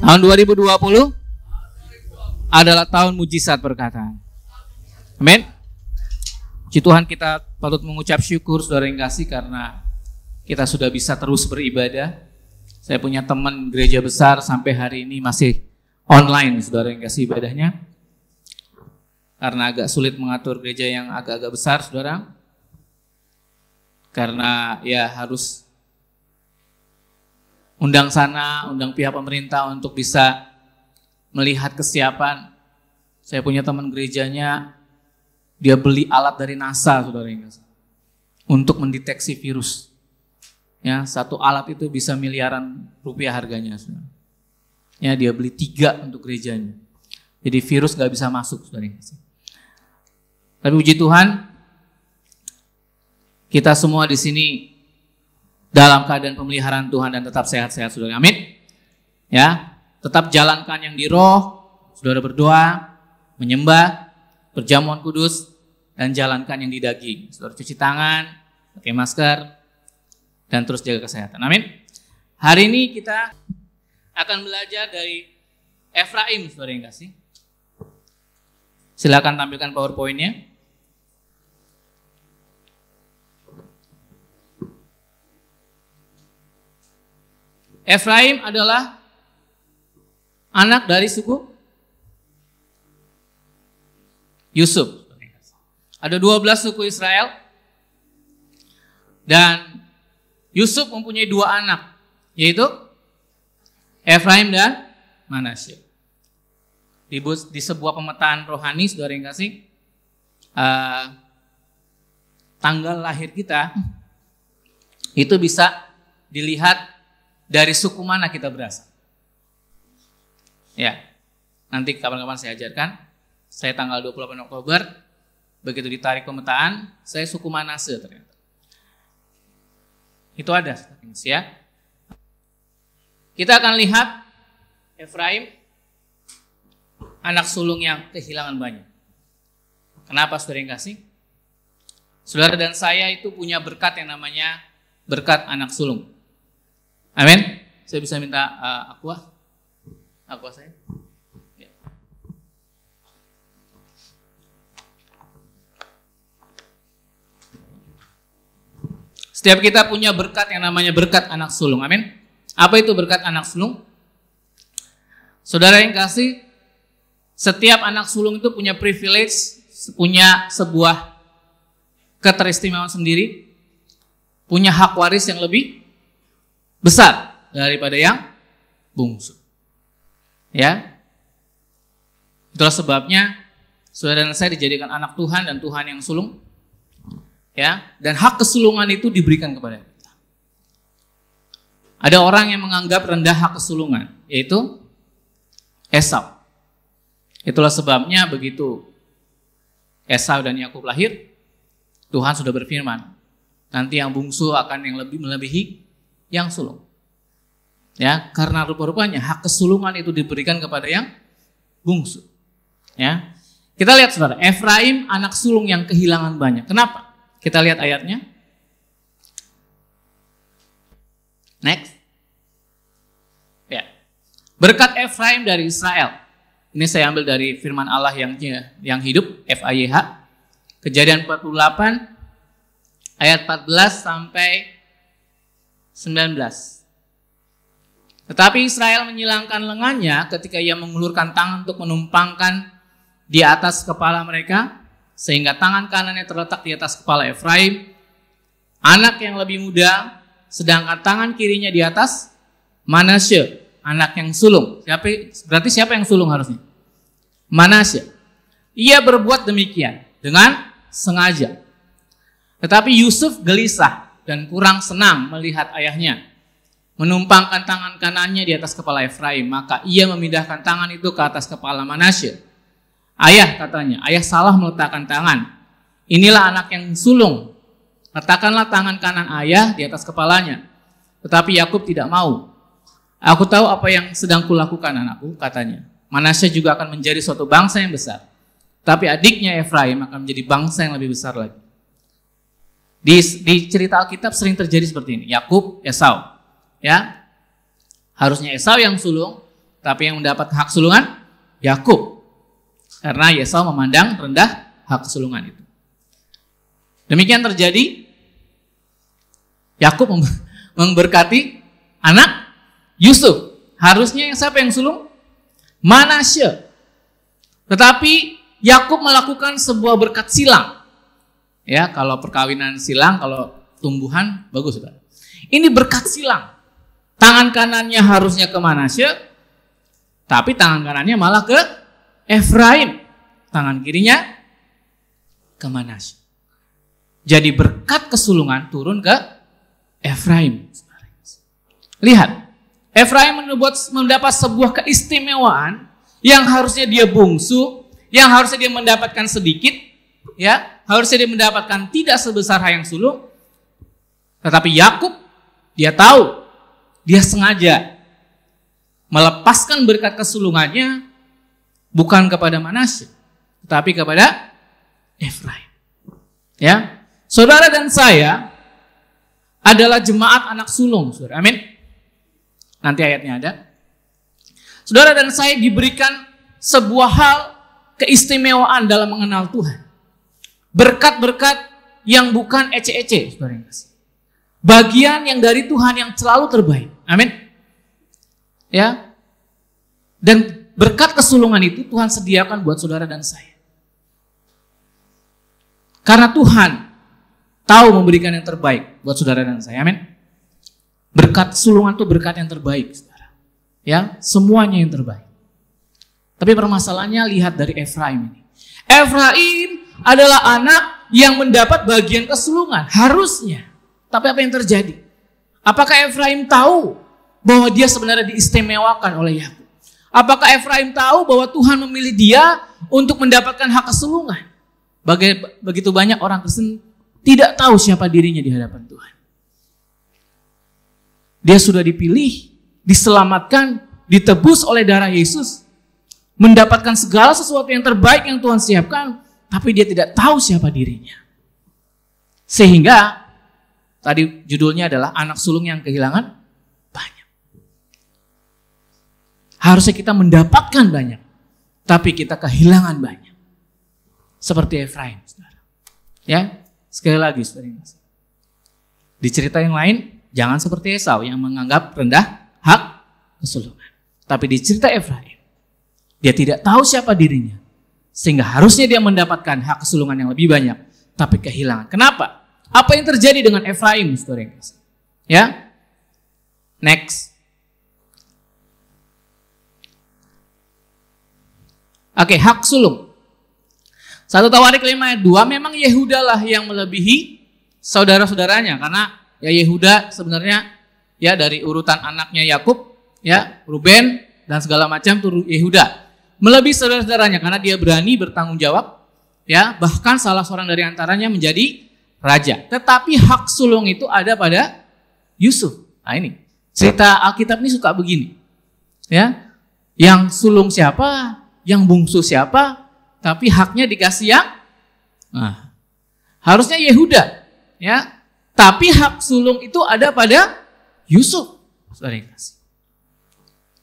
Tahun 2020 adalah tahun mujizat perkataan. Amin. Puji Tuhan, kita patut mengucap syukur saudara yang kasih karena kita sudah bisa terus beribadah. Saya punya teman gereja besar sampai hari ini masih online saudara yang kasih ibadahnya. Karena agak sulit mengatur gereja yang agak-agak besar saudara. Karena ya harus undang sana, undang pihak pemerintah untuk bisa melihat kesiapan. Saya punya teman gerejanya, dia beli alat dari NASA, saudara yang kasih, untuk mendeteksi virus. Ya, satu alat itu bisa miliaran rupiah harganya, saudara. Ya, dia beli 3 untuk gerejanya. Jadi virus nggak bisa masuk, saudara yang kasih. Tapi puji Tuhan, kita semua di sini dalam keadaan pemeliharaan Tuhan dan tetap sehat-sehat, saudara. Amin. Ya. Tetap jalankan yang di roh, saudara berdoa, menyembah, perjamuan kudus, dan jalankan yang di daging. Saudara cuci tangan, pakai masker, dan terus jaga kesehatan. Amin. Hari ini kita akan belajar dari Efraim, saudara yang kasih. Silakan tampilkan PowerPoint-nya. Efraim adalah anak dari suku Yusuf. Ada 12 suku Israel. Dan Yusuf mempunyai 2 anak, yaitu Efraim dan Manasye. Di sebuah pemetaan rohani, saudara yang kasih, tanggal lahir kita itu bisa dilihat dari suku mana kita berasal. Ya, nanti kapan-kapan saya ajarkan. Saya tanggal 28 Oktober, begitu ditarik pemetaan, saya suku Manasye ternyata. Itu ada, ya. Kita akan lihat Efraim, anak sulung yang kehilangan banyak. Kenapa, saudara yang kasih? Saudara dan saya itu punya berkat yang namanya berkat anak sulung. Amin. Saya bisa minta aqua saya. Ya. Setiap kita punya berkat yang namanya berkat anak sulung. Amin. Apa itu berkat anak sulung? Saudara yang kasih, setiap anak sulung itu punya privilege, punya sebuah keteristimewaan sendiri, punya hak waris yang lebih besar daripada yang bungsu. Ya, itulah sebabnya saudara dan saya dijadikan anak Tuhan dan Tuhan yang sulung. Ya, dan hak kesulungan itu diberikan kepada kita. Ada orang yang menganggap rendah hak kesulungan, yaitu Esau. Itulah sebabnya begitu Esau dan Yakub lahir, Tuhan sudah berfirman, nanti yang bungsu akan yang lebih melebihi yang sulung. Ya, karena rupa-rupanya hak kesulungan itu diberikan kepada yang bungsu. Ya. Kita lihat saudara, Efraim anak sulung yang kehilangan banyak. Kenapa? Kita lihat ayatnya. Next. Ya. Berkat Efraim dari Israel. Ini saya ambil dari firman Allah yang hidup, FAYH. Kejadian 48 ayat 14 sampai 19. Tetapi Israel menyilangkan lengannya ketika ia mengulurkan tangan untuk menumpangkan di atas kepala mereka, sehingga tangan kanannya terletak di atas kepala Efraim, anak yang lebih muda, sedangkan tangan kirinya di atas Manasye, anak yang sulung. Berarti siapa yang sulung harusnya? Manasye. Ia berbuat demikian dengan sengaja. Tetapi Yusuf gelisah dan kurang senang melihat ayahnya menumpangkan tangan kanannya di atas kepala Efraim, maka ia memindahkan tangan itu ke atas kepala Manasye. Ayah, katanya, ayah salah meletakkan tangan. Inilah anak yang sulung. Letakkanlah tangan kanan ayah di atas kepalanya. Tetapi Yakub tidak mau. Aku tahu apa yang sedang kulakukan anakku, katanya. Manasye juga akan menjadi suatu bangsa yang besar. Tapi adiknya Efraim akan menjadi bangsa yang lebih besar lagi. Di cerita Alkitab sering terjadi seperti ini. Yakub, Esau. Ya, Harusnya Esau yang sulung, tapi yang mendapat hak sulungan Yakub. Karena Esau memandang rendah hak sulungan itu. Demikian terjadi. Yakub memberkati anak Yusuf. Harusnya siapa yang sulung? Manasye. Tetapi Yakub melakukan sebuah berkat silang. Ya, kalau perkawinan silang, kalau tumbuhan bagus, Saudara. Ini berkat silang. Tangan kanannya harusnya ke Manasye, tapi tangan kanannya malah ke Efraim. Tangan kirinya ke Manasye. Jadi berkat kesulungan turun ke Efraim. Lihat, Efraim mendapat sebuah keistimewaan yang harusnya dia bungsu, yang harusnya dia mendapatkan sedikit, ya, harusnya dia mendapatkan tidak sebesar yang sulung. Tetapi Yakub, dia tahu, dia sengaja melepaskan berkat kesulungannya bukan kepada Manasye, tetapi kepada Efraim. Ya, saudara dan saya adalah jemaat anak sulung, saudara. Amin. Nanti ayatnya ada. Saudara dan saya diberikan sebuah hal keistimewaan dalam mengenal Tuhan. Berkat-berkat yang bukan ece-ece, saudara yang kasih. Bagian yang dari Tuhan yang selalu terbaik. Amin. Ya. Dan berkat kesulungan itu Tuhan sediakan buat saudara dan saya. Karena Tuhan tahu memberikan yang terbaik buat saudara dan saya. Amin. Berkat sulungan itu berkat yang terbaik, saudara. Ya, semuanya yang terbaik. Tapi permasalahannya lihat dari Efraim ini. Efraim adalah anak yang mendapat bagian kesulungan, harusnya. Tapi apa yang terjadi? Apakah Efraim tahu bahwa dia sebenarnya diistimewakan oleh Yakub? Apakah Efraim tahu bahwa Tuhan memilih dia untuk mendapatkan hak kesulungan? Begitu banyak orang Kristen tidak tahu siapa dirinya di hadapan Tuhan. Dia sudah dipilih, diselamatkan, ditebus oleh darah Yesus, mendapatkan segala sesuatu yang terbaik yang Tuhan siapkan, tapi dia tidak tahu siapa dirinya. Sehingga tadi judulnya adalah anak sulung yang kehilangan banyak. Harusnya kita mendapatkan banyak, tapi kita kehilangan banyak. Seperti Efraim, saudara. Ya, sekali lagi, saudara. Di cerita yang lain, jangan seperti Esau yang menganggap rendah hak kesulungan. Tapi di cerita Efraim, dia tidak tahu siapa dirinya, sehingga harusnya dia mendapatkan hak kesulungan yang lebih banyak, tapi kehilangan. Kenapa? Apa yang terjadi dengan Efraim, saudara? Ya, next. Oke, hak sulung. 1 Tawarik 5 ayat 2, memang Yehuda lah yang melebihi saudara-saudaranya, karena ya Yehuda sebenarnya ya dari urutan anaknya Yakub, ya Ruben dan segala macam tuh Yehuda melebihi saudara-saudaranya karena dia berani bertanggung jawab, ya bahkan salah seorang dari antaranya menjadi raja. Tetapi hak sulung itu ada pada Yusuf. Nah ini cerita Alkitab ini suka begini, ya yang sulung siapa, yang bungsu siapa, tapi haknya dikasih yang harusnya Yehuda, ya. Tapi hak sulung itu ada pada Yusuf, saudara yang kasih.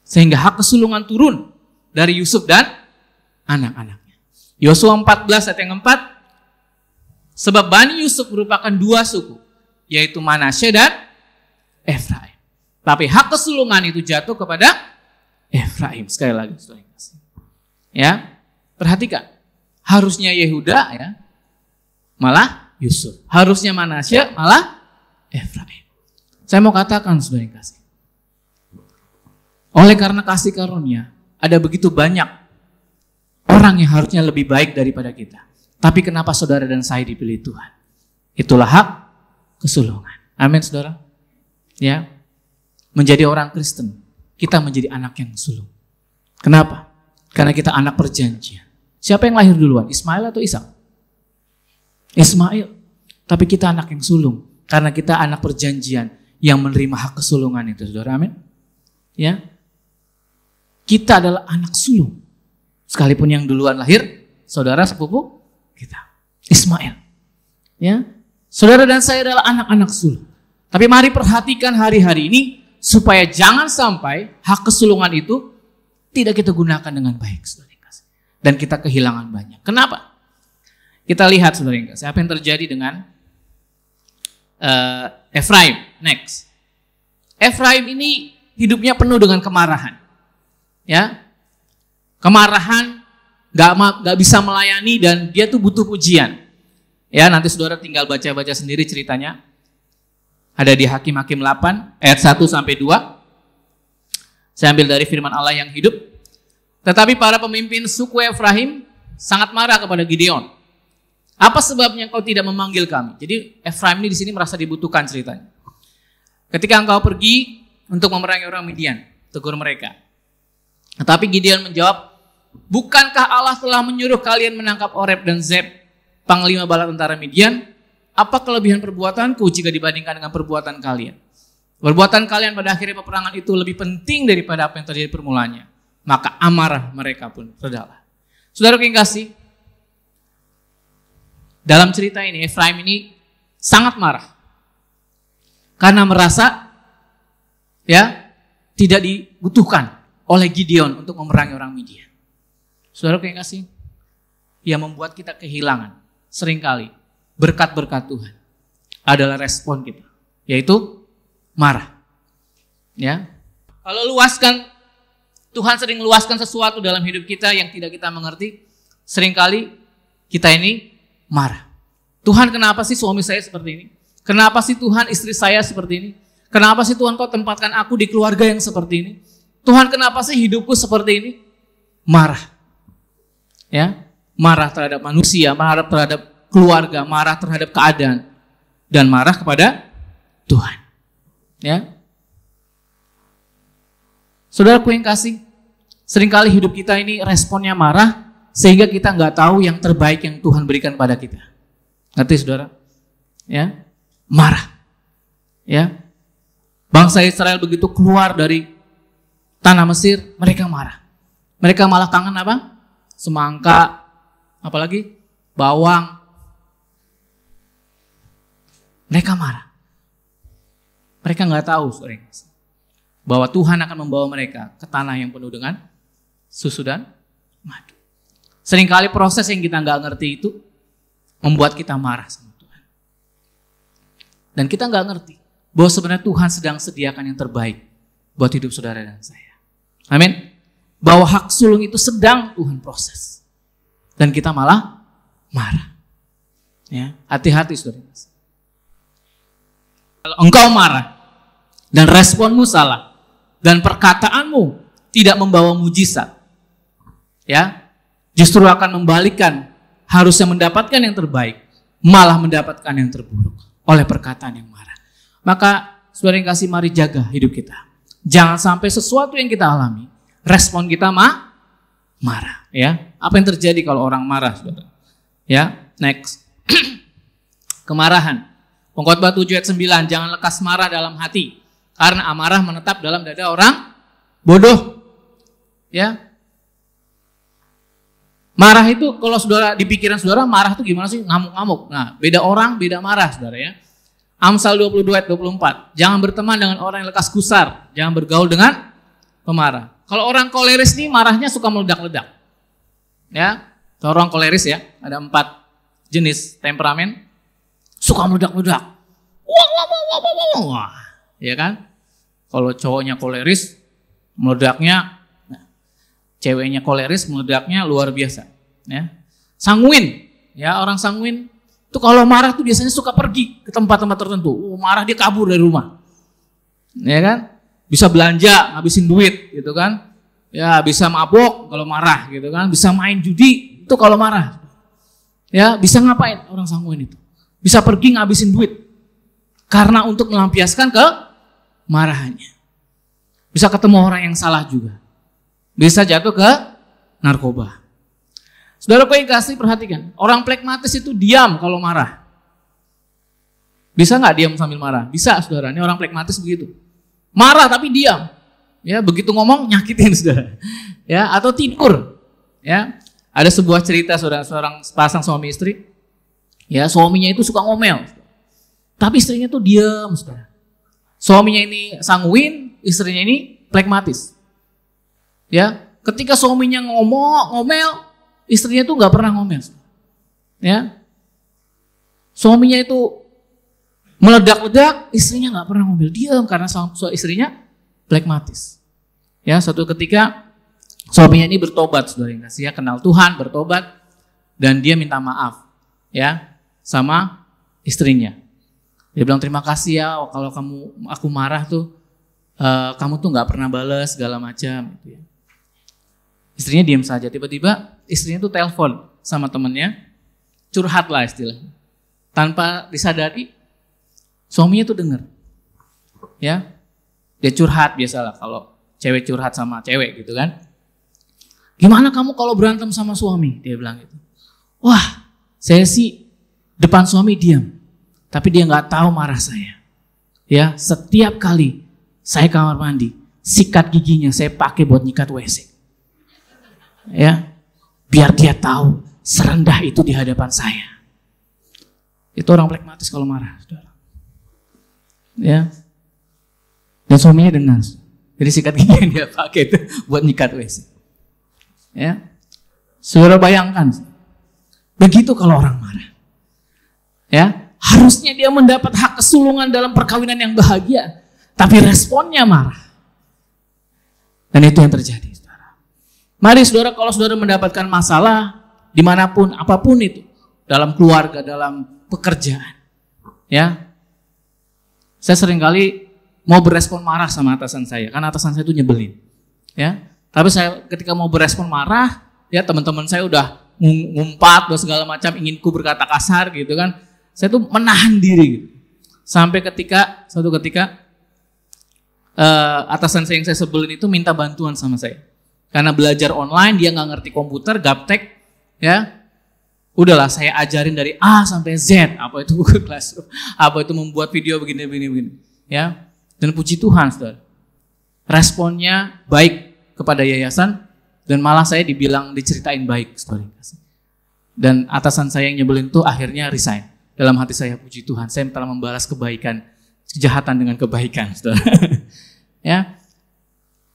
Sehingga hak kesulungan turun dari Yusuf dan anak-anaknya. Yosua 14 ayat yang 4, sebab Bani Yusuf merupakan dua suku, yaitu Manasye dan Efraim. Tapi hak kesulungan itu jatuh kepada Efraim. Sekali lagi, saudara yang kasih. Ya, perhatikan. Harusnya Yehuda, ya, malah Yusuf. Harusnya Manasye, malah Efraim. Saya mau katakan, saudara yang kasih. Oleh karena kasih karunia, ada begitu banyak orang yang harusnya lebih baik daripada kita. Tapi kenapa saudara dan saya dipilih Tuhan? Itulah hak kesulungan. Amin, saudara. Ya, menjadi orang Kristen, kita menjadi anak yang sulung. Kenapa? Karena kita anak perjanjian. Siapa yang lahir duluan? Ismail atau Ishak? Ismail. Tapi kita anak yang sulung. Karena kita anak perjanjian yang menerima hak kesulungan itu, saudara. Amin. Ya. Kita adalah anak sulung. Sekalipun yang duluan lahir, saudara sepupu kita. Ismail. Ya. Saudara dan saya adalah anak-anak sulung. Tapi mari perhatikan hari-hari ini, supaya jangan sampai hak kesulungan itu tidak kita gunakan dengan baik, saudara yang kasih. Dan kita kehilangan banyak. Kenapa? Kita lihat, saudara yang kasih, apa yang terjadi dengan Efraim. Next. Efraim ini hidupnya penuh dengan kemarahan. Ya, kemarahan, gak bisa melayani, dan dia tuh butuh pujian. Ya, nanti saudara tinggal baca-baca sendiri ceritanya. Ada di Hakim-Hakim 8 ayat 1 sampai 2. Saya ambil dari firman Allah yang hidup. Tetapi para pemimpin suku Efraim sangat marah kepada Gideon. Apa sebabnya engkau tidak memanggil kami? Jadi Efraim ini di sini merasa dibutuhkan ceritanya. Ketika engkau pergi untuk memerangi orang Midian, tegur mereka. Tetapi Gideon menjawab, bukankah Allah telah menyuruh kalian menangkap Oreb dan Zeb, panglima bala tentara Midian? Apa kelebihan perbuatanku jika dibandingkan dengan perbuatan kalian? Perbuatan kalian pada akhirnya peperangan itu lebih penting daripada apa yang terjadi permulaannya. Maka amarah mereka pun redalah. Saudara yang kasih, dalam cerita ini Efraim ini sangat marah karena merasa ya tidak dibutuhkan oleh Gideon untuk memerangi orang Midian. Saudara yang kasih, yang membuat kita kehilangan seringkali berkat-berkat Tuhan adalah respon kita, yaitu marah. Ya, kalau Tuhan sering luaskan sesuatu dalam hidup kita yang tidak kita mengerti, seringkali kita ini marah. Tuhan, kenapa sih suami saya seperti ini? Kenapa sih Tuhan istri saya seperti ini? Kenapa sih Tuhan kau tempatkan aku di keluarga yang seperti ini? Tuhan, kenapa sih hidupku seperti ini? Marah. Ya, marah terhadap manusia, marah terhadap keluarga, marah terhadap keadaan, dan marah kepada Tuhan. Ya, saudaraku yang kasih, seringkali hidup kita ini responnya marah, sehingga kita nggak tahu yang terbaik yang Tuhan berikan pada kita. Ngerti saudara? Ya, marah. Ya, bangsa Israel begitu keluar dari tanah Mesir, mereka marah. Mereka malah kangen apa? Semangka, apalagi bawang. Mereka marah. Mereka nggak tahu, saudara, bahwa Tuhan akan membawa mereka ke tanah yang penuh dengan susu dan madu. Seringkali proses yang kita nggak ngerti itu membuat kita marah sama Tuhan. Dan kita nggak ngerti bahwa sebenarnya Tuhan sedang sediakan yang terbaik buat hidup saudara dan saya. Amin. Bahwa hak sulung itu sedang Tuhan proses. Dan kita malah marah. Ya, hati-hati saudara. Kalau engkau marah dan responmu salah dan perkataanmu tidak membawa mujizat, ya, justru akan membalikkan, harusnya mendapatkan yang terbaik, malah mendapatkan yang terburuk oleh perkataan yang marah. Maka saudara yang kasih, mari jaga hidup kita. Jangan sampai sesuatu yang kita alami, respon kita marah. Ya, apa yang terjadi kalau orang marah, saudara? Ya, next. Kemarahan. Pengkhotbah 7 ayat 9, jangan lekas marah dalam hati, karena amarah menetap dalam dada orang bodoh. Ya, marah itu kalau saudara di pikiran saudara, marah itu gimana sih? Ngamuk-ngamuk. Nah, beda orang, beda marah, saudara ya. Amsal 22 ayat 24. Jangan berteman dengan orang yang lekas gusar, jangan bergaul dengan pemarah. Kalau orang koleris nih marahnya suka meledak-ledak. Ya, orang koleris ya, ada 4 jenis temperamen, suka meledak-ledak. Wah, ya kan? Kalau cowoknya koleris, meledaknya, nah, ceweknya koleris, meledaknya luar biasa. Ya, sanguin, ya, orang sanguin itu kalau marah tuh biasanya suka pergi ke tempat-tempat tertentu. Marah dia kabur dari rumah, ya kan? Bisa belanja, ngabisin duit, gitu kan? Ya, bisa mabok kalau marah, gitu kan? Bisa main judi itu kalau marah. Ya, bisa ngapain orang sanguin itu? Bisa pergi ngabisin duit karena untuk melampiaskan kemarahannya. Bisa ketemu orang yang salah juga. Bisa jatuh ke narkoba. Saudara yang kasih, perhatikan, orang plekmatis itu diam kalau marah. Bisa nggak diam sambil marah? Bisa, saudara. Ini orang plekmatis begitu. Marah tapi diam. Ya, begitu ngomong nyakitin, saudara. Ya, atau tidur. Ya, ada sebuah cerita, saudara, seorang pasang suami istri. Ya, suaminya itu suka ngomel, tapi istrinya tuh diam, saudara. Suaminya ini sanguin, istrinya ini pragmatis. Ya, ketika suaminya ngomel, istrinya itu nggak pernah ngomel. Ya, suaminya itu meledak-ledak, istrinya nggak pernah ngomel, diam karena istrinya pragmatis. Ya, suatu ketika suaminya ini bertobat, saudara yang kasih, ya, kenal Tuhan, bertobat, dan dia minta maaf, ya, sama istrinya. Dia bilang terima kasih ya, kalau aku marah tuh, kamu tuh nggak pernah balas segala macam. Gitu ya. Istrinya diam saja. Tiba-tiba istrinya tuh telepon sama temennya, curhat lah istilahnya. Tanpa disadari, suaminya tuh dengar. Ya, dia curhat biasalah kalau cewek curhat sama cewek gitu kan. Gimana kamu kalau berantem sama suami? Dia bilang gitu. Wah, saya sih depan suami diam, tapi dia nggak tahu marah saya. Ya, setiap kali saya kamar mandi, sikat giginya saya pakai buat nyikat WC. Ya, biar dia tahu serendah itu di hadapan saya. Itu orang pragmatis kalau marah, saudara. Ya, dan suaminya dengar. Jadi sikat gigi yang dia pakai itu buat nyikat WC. Ya, saudara bayangkan, begitu kalau orang marah. Ya, harusnya dia mendapat hak kesulungan dalam perkawinan yang bahagia, tapi responnya marah. Dan itu yang terjadi, saudara. Mari saudara, kalau saudara mendapatkan masalah dimanapun, apapun itu, dalam keluarga, dalam pekerjaan, ya, saya seringkali mau berespon marah sama atasan saya, karena atasan saya itu nyebelin, ya. Tapi saya ketika mau berespon marah, ya teman-teman saya udah ngumpat, segala macam, inginku berkata kasar gitu kan. Saya tuh menahan diri gitu. Sampai suatu ketika atasan saya yang saya sebelin itu minta bantuan sama saya. Karena belajar online, dia nggak ngerti komputer, gaptek, ya. Udahlah saya ajarin dari A sampai Z, apa itu Google Classroom, apa itu membuat video begini, ya. Dan puji Tuhan, saudara, responnya baik kepada yayasan, dan malah saya diceritain baik, saudara. Dan atasan saya yang nyebelin itu akhirnya resign. Dalam hati saya, puji Tuhan, saya telah membalas kejahatan dengan kebaikan, saudara. Ya,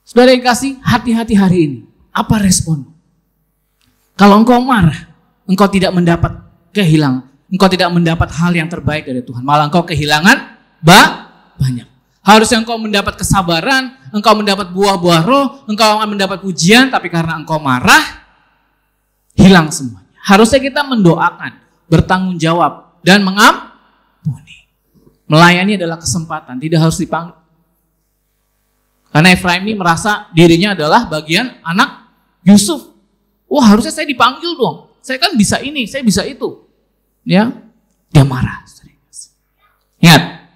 saudara yang kasih, hati-hati hari ini. Apa respon? Kalau engkau marah, engkau tidak mendapat engkau tidak mendapat hal yang terbaik dari Tuhan, malah engkau kehilangan banyak. Harusnya engkau mendapat kesabaran, engkau mendapat buah-buah roh, engkau akan mendapat pujian, tapi karena engkau marah, hilang semuanya. Harusnya kita mendoakan, bertanggung jawab, dan mengampuni. Melayani adalah kesempatan, tidak harus dipanggil. Karena Efraim ini merasa dirinya adalah bagian anak Yusuf. Wah, harusnya saya dipanggil dong. Saya kan bisa ini, saya bisa itu. Ya, dia marah. Ingat,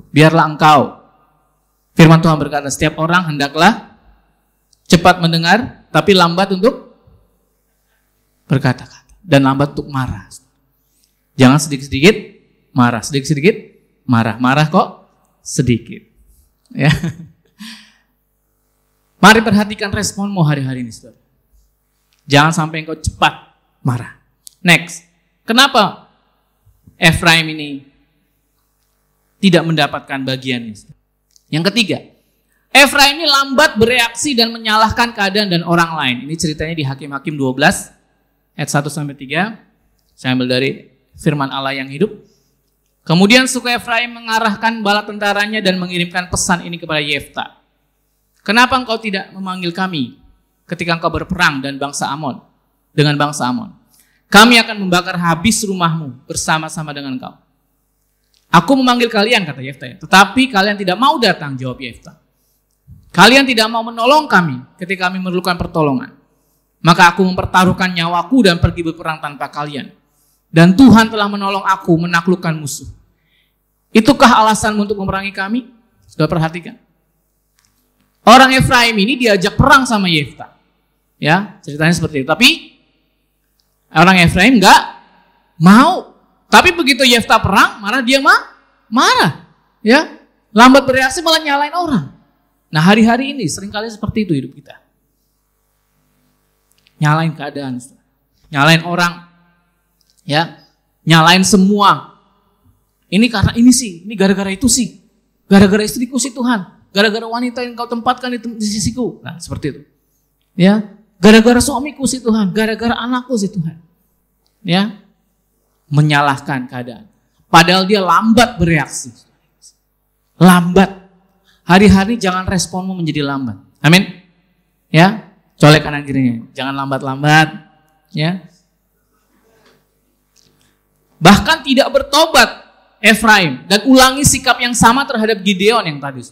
biarlah engkau, firman Tuhan berkata, setiap orang hendaklah cepat mendengar, tapi lambat untuk berkata-kata, dan lambat untuk marah. Jangan sedikit-sedikit marah, sedikit-sedikit marah kok sedikit. Ya. Mari perhatikan responmu hari-hari ini, saudara. Jangan sampai engkau cepat marah. Next, kenapa Efraim ini tidak mendapatkan bagiannya? Yang ketiga, Efraim ini lambat bereaksi dan menyalahkan keadaan dan orang lain. Ini ceritanya di Hakim-Hakim 12 ayat 1-3. Saya ambil dari firman Allah yang hidup. Kemudian suku Efraim mengarahkan bala tentaranya dan mengirimkan pesan ini kepada Yefta. Kenapa engkau tidak memanggil kami ketika engkau berperang dengan bangsa Amon? Kami akan membakar habis rumahmu bersama-sama dengan engkau. Aku memanggil kalian, kata Yefta, tetapi kalian tidak mau datang, jawab Yefta. Kalian tidak mau menolong kami ketika kami memerlukan pertolongan. Maka aku mempertaruhkan nyawaku dan pergi berperang tanpa kalian. Dan Tuhan telah menolong aku menaklukkan musuh. Itukah alasanmu untuk memerangi kami? Sudah perhatikan. Orang Efraim ini diajak perang sama Yefta. Ya, ceritanya seperti itu. Tapi orang Efraim enggak mau. Tapi begitu Yefta perang, marah dia marah. Ya, lambat bereaksi malah nyalain orang. Nah, hari-hari ini seringkali seperti itu hidup kita. Nyalain keadaan, nyalain orang, ya, nyalain semua. Ini karena ini sih, ini gara-gara itu sih, gara-gara istriku sih Tuhan. gara-gara wanita yang kau tempatkan di sisiku. Nah, seperti itu. Ya, gara-gara suamiku sih Tuhan, gara-gara anakku sih Tuhan. Ya, menyalahkan keadaan. Padahal dia lambat bereaksi. Lambat. Hari-hari jangan responmu menjadi lambat. Amin. Ya, colek kanan kirinya. Jangan lambat-lambat. Ya. Bahkan tidak bertobat Efraim dan ulangi sikap yang sama terhadap Gideon yang tadi.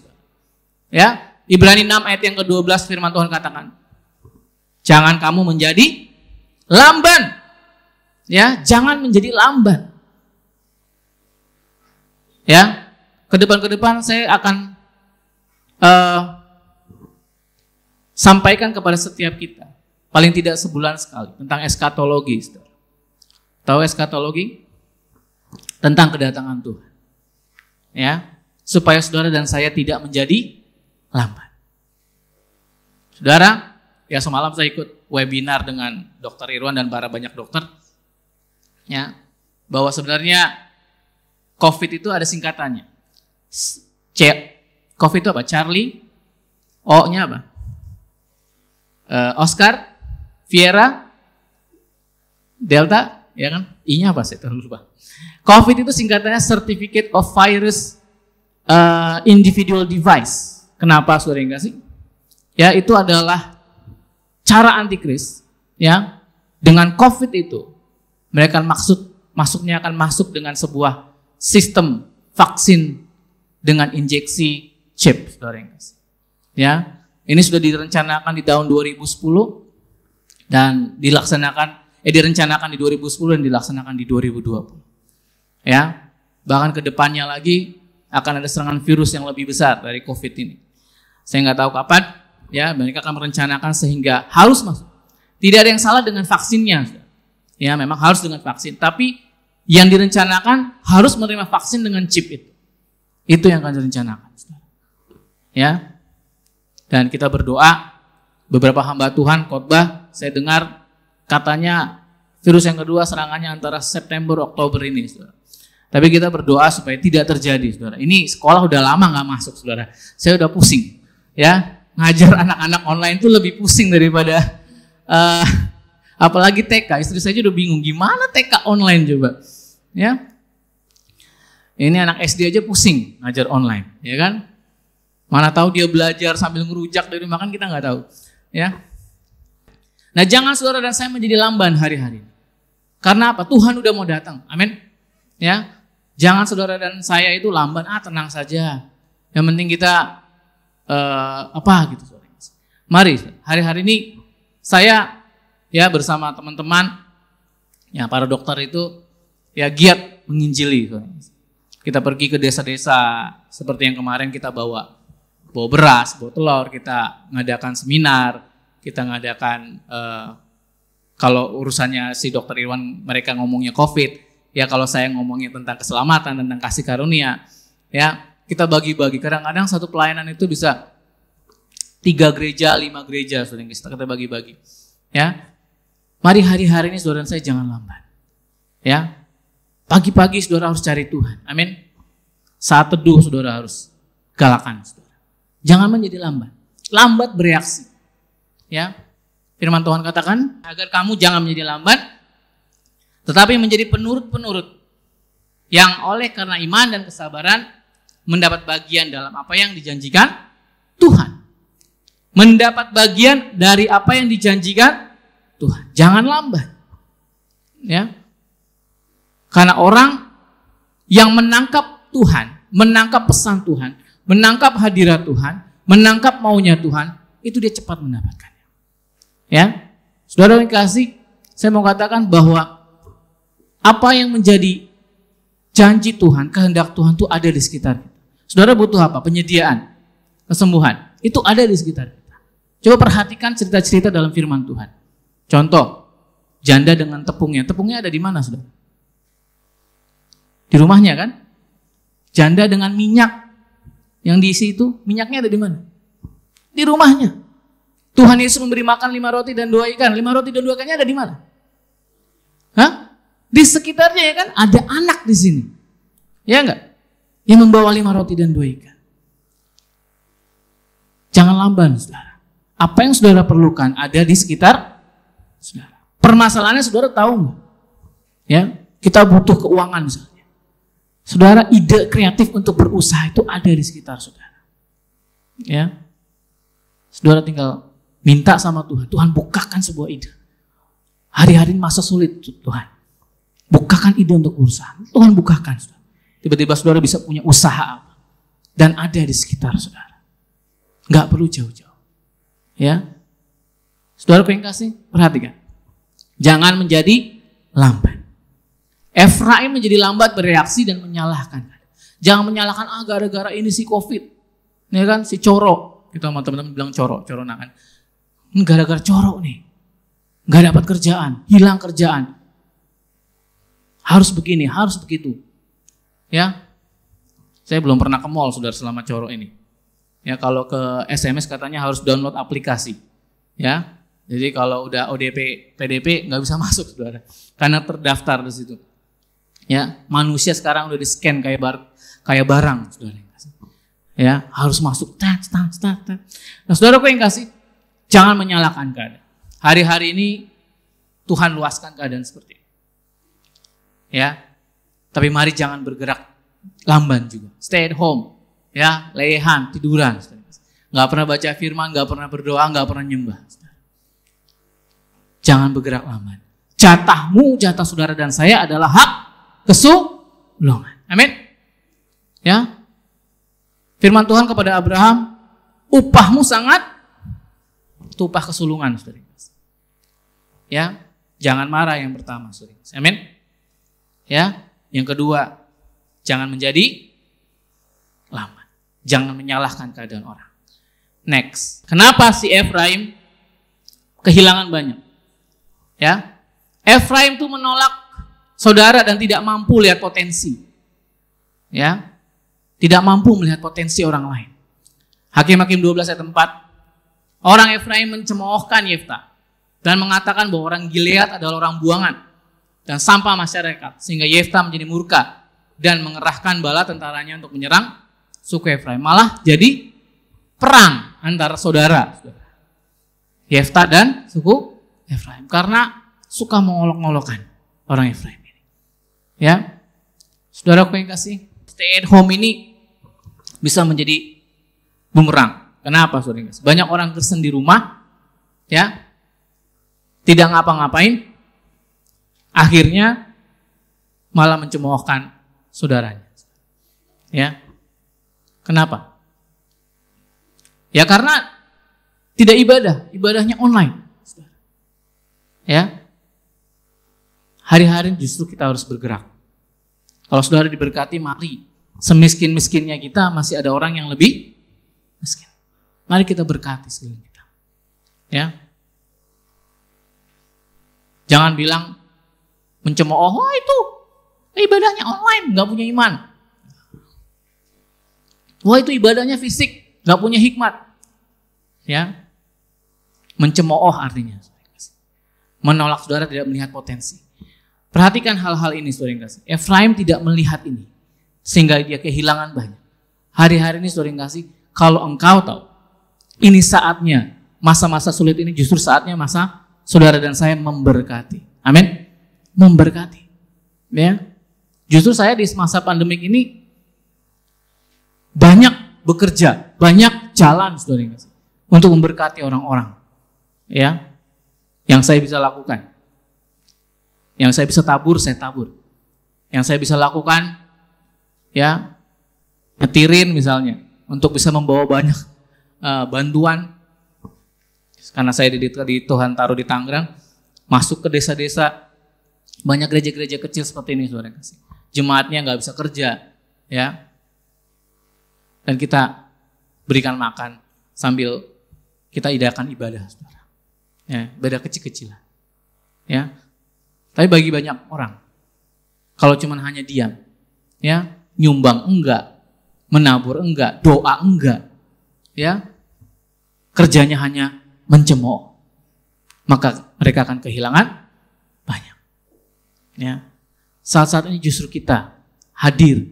Ya, Ibrani 6 ayat yang ke-12 firman Tuhan katakan, jangan kamu menjadi lamban. Ya, jangan menjadi lamban. Ya, ke depan saya akan sampaikan kepada setiap kita, paling tidak sebulan sekali, tentang eskatologi. Tahu eskatologi? Tentang kedatangan Tuhan. Ya, supaya saudara dan saya tidak menjadi lamban. Saudara, ya semalam saya ikut webinar dengan Dr. Irwan dan para banyak dokter. Ya, bahwa sebenarnya COVID itu ada singkatannya. COVID itu apa? Charlie, O-nya apa? Oscar, Viera, Delta, ya kan? I-nya apa? Saya terlalu lupa. COVID itu singkatannya Certificate of Virus Individual Device. Kenapa saudara yang kasih? Ya, itu adalah cara antikris. Ya, dengan COVID itu mereka masuknya akan masuk dengan sebuah sistem vaksin dengan injeksi chip, saudara yang kasih. Ya, ini sudah direncanakan di tahun 2010 dan direncanakan di 2010 dan dilaksanakan di 2020. Ya, bahkan ke depannya lagi akan ada serangan virus yang lebih besar dari COVID ini. Saya nggak tahu kapan, ya, mereka akan merencanakan sehingga harus masuk. Tidak ada yang salah dengan vaksinnya, ya, memang harus dengan vaksin. Tapi yang direncanakan harus menerima vaksin dengan chip itu. Itu yang akan direncanakan, ya. Dan kita berdoa, beberapa hamba Tuhan khotbah, saya dengar katanya virus yang kedua serangannya antara September Oktober ini, saudara. Tapi kita berdoa supaya tidak terjadi, saudara. Ini sekolah udah lama nggak masuk, saudara. Saya udah pusing, ya. Ngajar anak-anak online itu lebih pusing daripada apalagi TK. Istri saya udah bingung gimana TK online coba, ya. Ini anak SD aja pusing ngajar online, ya kan? Mana tahu dia belajar sambil ngerujak dari makan, kita nggak tahu, ya. Nah, jangan saudara dan saya menjadi lamban hari-hari. Karena apa? Tuhan udah mau datang. Amin. Ya. Jangan saudara dan saya itu lamban, tenang saja. Yang penting kita gitu, saudara. Mari, hari-hari ini saya ya bersama teman-teman, ya para dokter itu ya giat menginjili, saudara. Kita pergi ke desa-desa seperti yang kemarin kita bawa beras, bawa telur, kita ngadakan seminar, kita ngadakan kalau urusannya si Dr. Irwan mereka ngomongnya COVID, ya kalau saya ngomongnya tentang keselamatan, tentang kasih karunia, ya kita bagi-bagi. Kadang-kadang satu pelayanan itu bisa 3 gereja, 5 gereja, saudara, kita bagi-bagi. Ya, mari hari-hari ini saudara dan saya jangan lambat. Ya, pagi-pagi saudara harus cari Tuhan. Amin. Saat teduh saudara harus galakan, saudara. Jangan menjadi lambat. Lambat bereaksi. Ya, firman Tuhan katakan agar kamu jangan menjadi lambat, tetapi menjadi penurut-penurut yang oleh karena iman dan kesabaran mendapat bagian dalam apa yang dijanjikan Tuhan. Mendapat bagian dari apa yang dijanjikan Tuhan. Jangan lambat. Ya. Karena orang yang menangkap Tuhan, menangkap pesan Tuhan, menangkap hadirat Tuhan, menangkap maunya Tuhan, itu dia cepat mendapatkannya. Ya. Saudara yang kasih, saya mau katakan bahwa apa yang menjadi janji Tuhan, kehendak Tuhan itu ada di sekitar kita. Saudara butuh apa? Penyediaan, kesembuhan. Itu ada di sekitar kita. Coba perhatikan cerita-cerita dalam firman Tuhan. Contoh, janda dengan tepungnya. Tepungnya ada di mana, saudara? Di rumahnya kan? Janda dengan minyak yang diisi itu, minyaknya ada di mana? Di rumahnya. Tuhan Yesus memberi makan 5 roti dan 2 ikan. 5 roti dan 2 ikannya ada di mana? Hah? Di sekitarnya ya kan? Ada anak di sini. Ya enggak? Yang membawa 5 roti dan 2 ikan. Jangan lamban, saudara. Apa yang saudara perlukan ada di sekitar saudara. Permasalahannya saudara tahu nggak? Ya, kita butuh keuangan misalnya. Saudara, ide kreatif untuk berusaha itu ada di sekitar saudara. Ya, saudara tinggal minta sama Tuhan. Tuhan bukakan sebuah ide. Hari-hari masa sulit Tuhan. Bukakan ide untuk berusaha. Tuhan bukakan. Saudara. Tiba-tiba saudara bisa punya usaha apa. Dan ada di sekitar saudara. Nggak perlu jauh-jauh. Ya, saudara pengen kasih, perhatikan. Jangan menjadi lamban. Efraim menjadi lambat bereaksi dan menyalahkan. Jangan menyalahkan, gara-gara ini si COVID. Ya kan, si Coro. Kita sama teman-teman bilang Coro nah kan. Gara-gara Coro nih. Nggak dapat kerjaan, hilang kerjaan. Harus begini, harus begitu. Ya, saya belum pernah ke mall, saudara, selama Coro ini. Ya, kalau ke SMS katanya harus download aplikasi. Ya, jadi kalau udah ODP, PDP nggak bisa masuk, saudara, karena terdaftar di situ. Ya, manusia sekarang udah di-scan kayak barang, saudara. Ya, harus masuk. Nah, saudara, aku yang kasih, jangan menyalahkan keadaan. Hari-hari ini Tuhan luaskan keadaan seperti ini. Ya, tapi mari jangan bergerak lamban juga. Stay at home. Ya, lehan, tiduran. Nggak pernah baca firman, nggak pernah berdoa, nggak pernah nyembah. Jangan bergerak lamban. Jatahmu, jatah saudara dan saya adalah hak kesulungan. Amin. Ya. Firman Tuhan kepada Abraham, upahmu sangat, itu upah kesulungan. Saudara. Ya, jangan marah yang pertama. Saudara. Amin. Ya, yang kedua, jangan menjadi lamban. Jangan menyalahkan keadaan orang. Next. Kenapa si Efraim kehilangan banyak? Ya. Efraim itu menolak saudara dan tidak mampu lihat potensi. Ya. Tidak mampu melihat potensi orang lain. Hakim-Hakim 12 ayat 4. Orang Efraim mencemoohkan Yefta dan mengatakan bahwa orang Gilead adalah orang buangan dan sampah masyarakat, sehingga Yefta menjadi murka dan mengerahkan bala tentaranya untuk menyerang suku Efraim. Malah jadi perang antara saudara Yefta dan suku Efraim karena suka mengolok-ngolokkan orang Efraim ini. Ya, saudara, aku yang kasih, stay at home ini bisa menjadi bumerang. Kenapa, saudara? Banyak orang Kristen di rumah, ya, tidak ngapa-ngapain, akhirnya malah mencemoohkan saudaranya. Ya. Kenapa? Ya karena tidak ibadah, ibadahnya online. Ya. Hari-hari justru kita harus bergerak. Kalau saudara diberkati, mari. Semiskin-miskinnya kita masih ada orang yang lebih miskin. Mari kita berkati sekeliling kita. Ya. Jangan bilang mencemooh, oh itu ibadahnya online, nggak punya iman. Wah itu ibadahnya fisik, gak punya hikmat. Ya, mencemooh artinya. Menolak saudara tidak melihat potensi. Perhatikan hal-hal ini saudara yang kasih. Efraim tidak melihat ini, sehingga dia kehilangan banyak. Hari-hari ini saudara yang kasih, kalau engkau tahu, ini saatnya, masa-masa sulit ini justru saatnya masa saudara dan saya memberkati. Amin. Memberkati. Ya, justru saya di masa pandemik ini, banyak bekerja, banyak jalan saudara yang kasih, untuk memberkati orang-orang. Ya, yang saya bisa lakukan. Yang saya bisa tabur, saya tabur. Yang saya bisa lakukan, ya, nyetirin misalnya, untuk bisa membawa banyak bantuan. Karena saya di Tuhan taruh di Tangerang, masuk ke desa-desa, banyak gereja-gereja kecil seperti ini saudara yang kasih. Jemaatnya nggak bisa kerja, ya. Dan kita berikan makan sambil kita idakan ibadah, saudara. Ya, ibadah kecil-kecilan. Ya, tapi bagi banyak orang, kalau cuma hanya diam, ya, nyumbang enggak, menabur enggak, doa enggak, ya, kerjanya hanya mencemooh, maka mereka akan kehilangan banyak. Ya, saat-saat ini justru kita hadir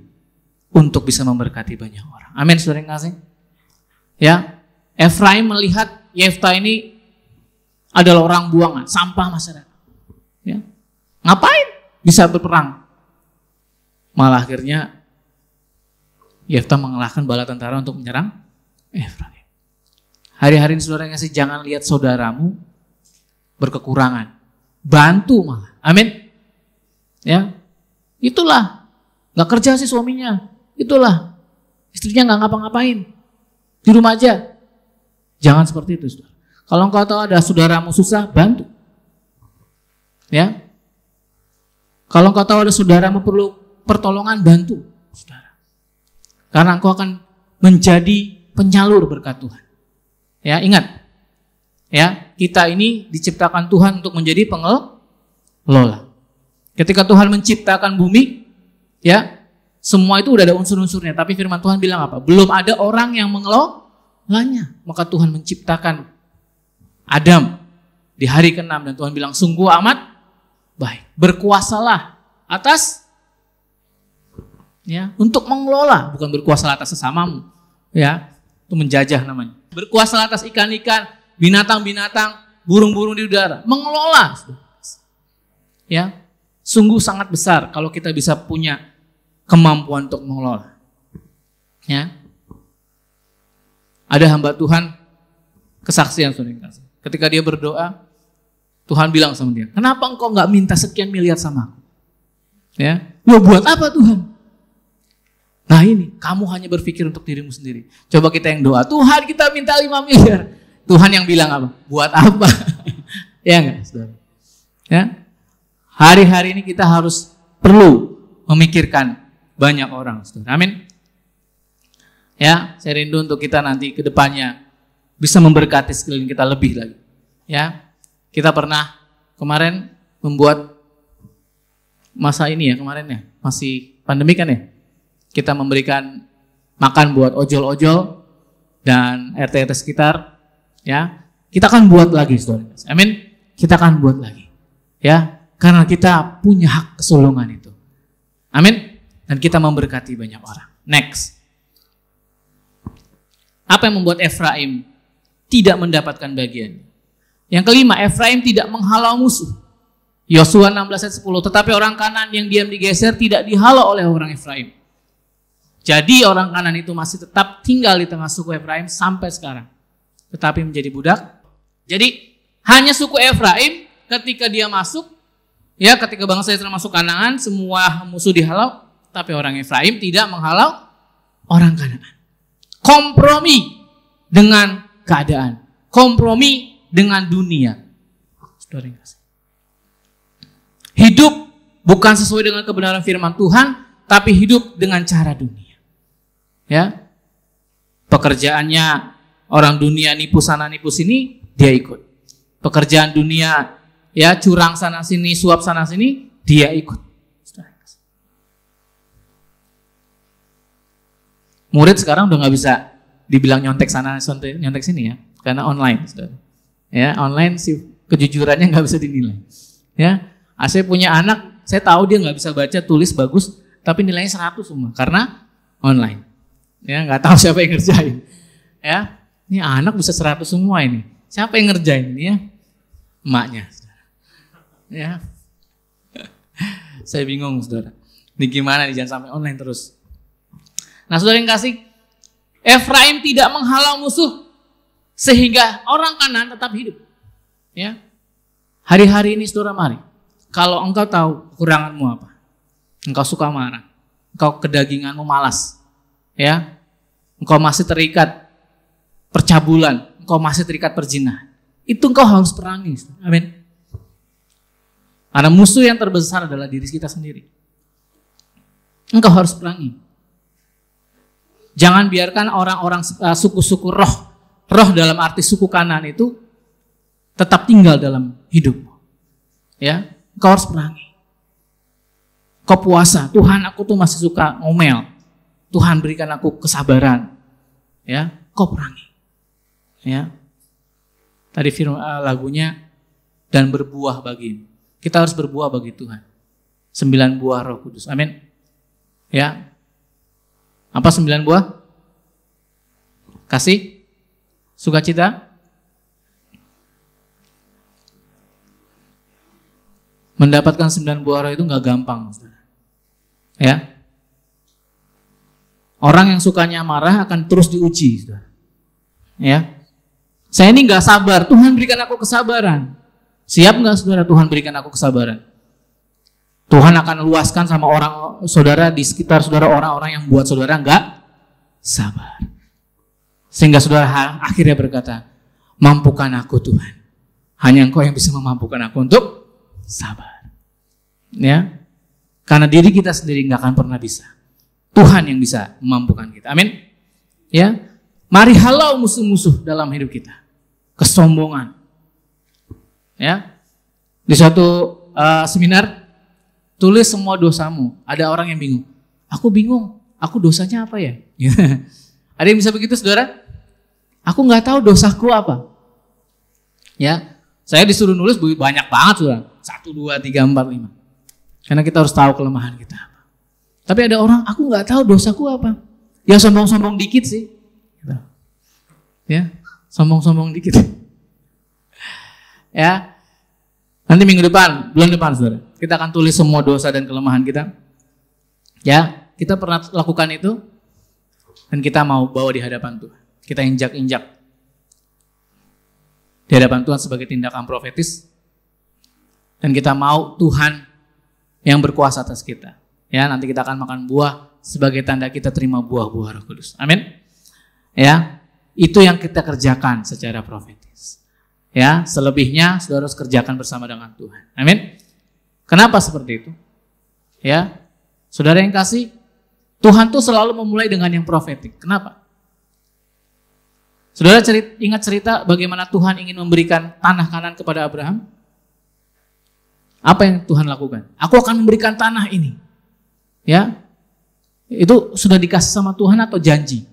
untuk bisa memberkati banyak orang. Amin, saudara yang kasih. Ya, Efraim melihat Yefta ini adalah orang buangan, sampah masyarakat. Ya. Ngapain bisa berperang? Malah akhirnya Yefta mengalahkan bala tentara untuk menyerang Efraim. Hari-hari ini saudara yang kasih, jangan lihat saudaramu berkekurangan. Bantu malah. Amin. Ya. Itulah. Gak kerja sih suaminya. Itulah. Istrinya gak ngapa-ngapain. Di rumah aja. Jangan seperti itu, saudara. Kalau engkau tahu ada saudaramu susah, bantu. Ya. Kalau engkau tahu ada saudaramu perlu pertolongan, bantu, saudara. Karena engkau akan menjadi penyalur berkat Tuhan. Ya, ingat. Ya, kita ini diciptakan Tuhan untuk menjadi pengelola. Ketika Tuhan menciptakan bumi, ya, semua itu udah ada unsur-unsurnya. Tapi firman Tuhan bilang apa? Belum ada orang yang mengelolanya. Maka Tuhan menciptakan Adam di hari ke-6 dan Tuhan bilang sungguh amat baik. Berkuasalah atas, ya, untuk mengelola, bukan berkuasa atas sesamamu, ya, itu menjajah namanya. Berkuasa atas ikan-ikan, binatang-binatang, burung-burung di udara, mengelola. Ya, sungguh sangat besar kalau kita bisa punya kemampuan untuk mengelola. Ya. Ada hamba Tuhan kesaksian saudara kasih. Ketika dia berdoa, Tuhan bilang sama dia, kenapa engkau nggak minta sekian miliar sama aku? Ya, lo buat apa Tuhan? Nah ini, kamu hanya berpikir untuk dirimu sendiri. Coba kita yang doa, Tuhan kita minta 5 miliar. Tuhan yang bilang apa? Buat apa? Ya enggak, saudara? Ya, hari-hari ini kita harus perlu memikirkan banyak orang, saudara. Amin. Ya, saya rindu untuk kita nanti ke depannya bisa memberkati sekeliling kita lebih lagi. Ya, kita pernah kemarin membuat masa ini ya, kemarin ya, masih pandemi kan ya. Kita memberikan makan buat ojol-ojol dan RT-RT sekitar. Ya, kita akan buat lagi, saudara. Amin. Kita akan buat lagi. Ya, karena kita punya hak kesulungan itu. Amin. Dan kita memberkati banyak orang. Next. Apa yang membuat Efraim tidak mendapatkan bagian? Yang kelima, Efraim tidak menghalau musuh. Yosua 16 ayat 10. Tetapi orang Kanan yang diam di Geser tidak dihalau oleh orang Efraim. Jadi orang Kanan itu masih tetap tinggal di tengah suku Efraim sampai sekarang. Tetapi menjadi budak. Jadi hanya suku Efraim ketika dia masuk, ya, ketika bangsa Israel masuk Kanaan, semua musuh dihalau. Tapi orang Efraim tidak menghalau orang Kanaan. Kompromi dengan keadaan. Kompromi dengan dunia. Saudara yang kasih. Hidup bukan sesuai dengan kebenaran firman Tuhan, tapi hidup dengan cara dunia. Ya. Pekerjaannya orang dunia nipu sana nipu sini, dia ikut. Pekerjaan dunia, ya, curang sana sini, suap sana sini, dia ikut. Murid sekarang udah nggak bisa dibilang nyontek sana, nyontek sini ya, karena online, saudara. Ya, online sih kejujurannya nggak bisa dinilai. Ya, saya punya anak, saya tahu dia nggak bisa baca tulis bagus, tapi nilainya 100 semua karena online. Ya, nggak tahu siapa yang ngerjain. Ya, ini anak bisa 100 semua ini. Siapa yang ngerjain ini ya? Emaknya. Ya, saya bingung, saudara. Ini gimana nih, jangan sampai online terus. Nah, saudara yang kasih, Efraim tidak menghalau musuh sehingga orang Kanan tetap hidup. Ya, hari-hari ini saudara, mari, kalau engkau tahu kekuranganmu apa, engkau suka marah, engkau kedaginganmu malas, ya, engkau masih terikat percabulan, engkau masih terikat perzinahan, itu engkau harus perangi. Amin. Karena musuh yang terbesar adalah diri kita sendiri. Engkau harus perangi. Jangan biarkan orang-orang suku-suku roh dalam arti suku Kanan itu tetap tinggal dalam hidupmu. Ya, engkau harus perangi. Kau puasa, Tuhan aku tuh masih suka ngomel. Tuhan berikan aku kesabaran. Ya, kau perangi. Ya. Tadi firman lagunya, dan berbuah bagimu. Kita harus berbuah bagi Tuhan. 9 buah Roh Kudus. Amin. Ya. Apa 9 buah? Kasih, Sukacita? Mendapatkan 9 buah roh itu nggak gampang. Ya. Orang yang sukanya marah akan terus diuji. Ya. Saya ini nggak sabar, Tuhan berikan aku kesabaran. Siap nggak saudara Tuhan berikan aku kesabaran? Tuhan akan luaskan sama orang saudara di sekitar saudara orang-orang yang buat saudara nggak sabar. Sehingga saudara akhirnya berkata, mampukan aku Tuhan. Hanya Engkau yang bisa memampukan aku untuk sabar. Ya, karena diri kita sendiri nggak akan pernah bisa. Tuhan yang bisa memampukan kita. Amin. Ya, mari halau musuh-musuh dalam hidup kita. Kesombongan. Ya, di suatu seminar tulis semua dosamu. Ada orang yang bingung. Aku bingung. Aku dosanya apa ya? Ada yang bisa begitu, saudara? Aku nggak tahu dosaku apa. Ya, saya disuruh nulis banyak banget, saudara. 1, 2, 3, 4, 5. Karena kita harus tahu kelemahan kita apa. Tapi ada orang, aku nggak tahu dosaku apa. Ya sombong-sombong dikit sih. Ya, sombong-sombong dikit. Ya, nanti minggu depan, bulan depan, saudara, kita akan tulis semua dosa dan kelemahan kita. Ya, kita pernah lakukan itu, dan kita mau bawa di hadapan Tuhan. Kita injak-injak di hadapan Tuhan sebagai tindakan profetis. Dan kita mau Tuhan yang berkuasa atas kita. Ya, nanti kita akan makan buah sebagai tanda kita terima buah-buah Roh Kudus. Amin. Ya, itu yang kita kerjakan secara profetis. Ya, selebihnya saudara harus kerjakan bersama dengan Tuhan. Amin. Kenapa seperti itu? Ya, saudara yang kasih, Tuhan tuh selalu memulai dengan yang profetik. Kenapa? Saudara ingat cerita bagaimana Tuhan ingin memberikan tanah Kanaan kepada Abraham? Apa yang Tuhan lakukan? Aku akan memberikan tanah ini. Ya, itu sudah dikasih sama Tuhan atau janji?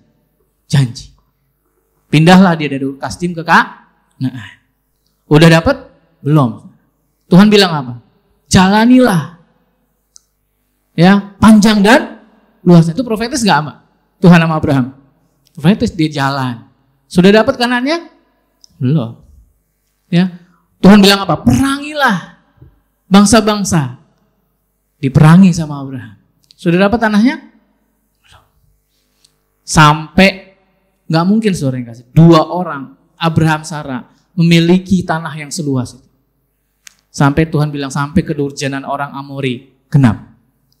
Janji. Pindahlah dia dari Kasdim ke Kanaan. Udah dapat? Belum. Tuhan bilang apa? Jalanilah. Ya, panjang dan luas. Itu profetis gak ama? Tuhan sama Abraham. Profetis, dia jalan. Sudah dapat Kanaannya? Belum. Ya, Tuhan bilang apa? Perangilah bangsa-bangsa. Diperangi sama Abraham. Sudah dapat tanahnya? Belum. Sampai gak mungkin saudara yang kasih. 2 orang, Abraham, Sarah, memiliki tanah yang seluas itu. Sampai Tuhan bilang sampai kedurjanan orang Amori genap.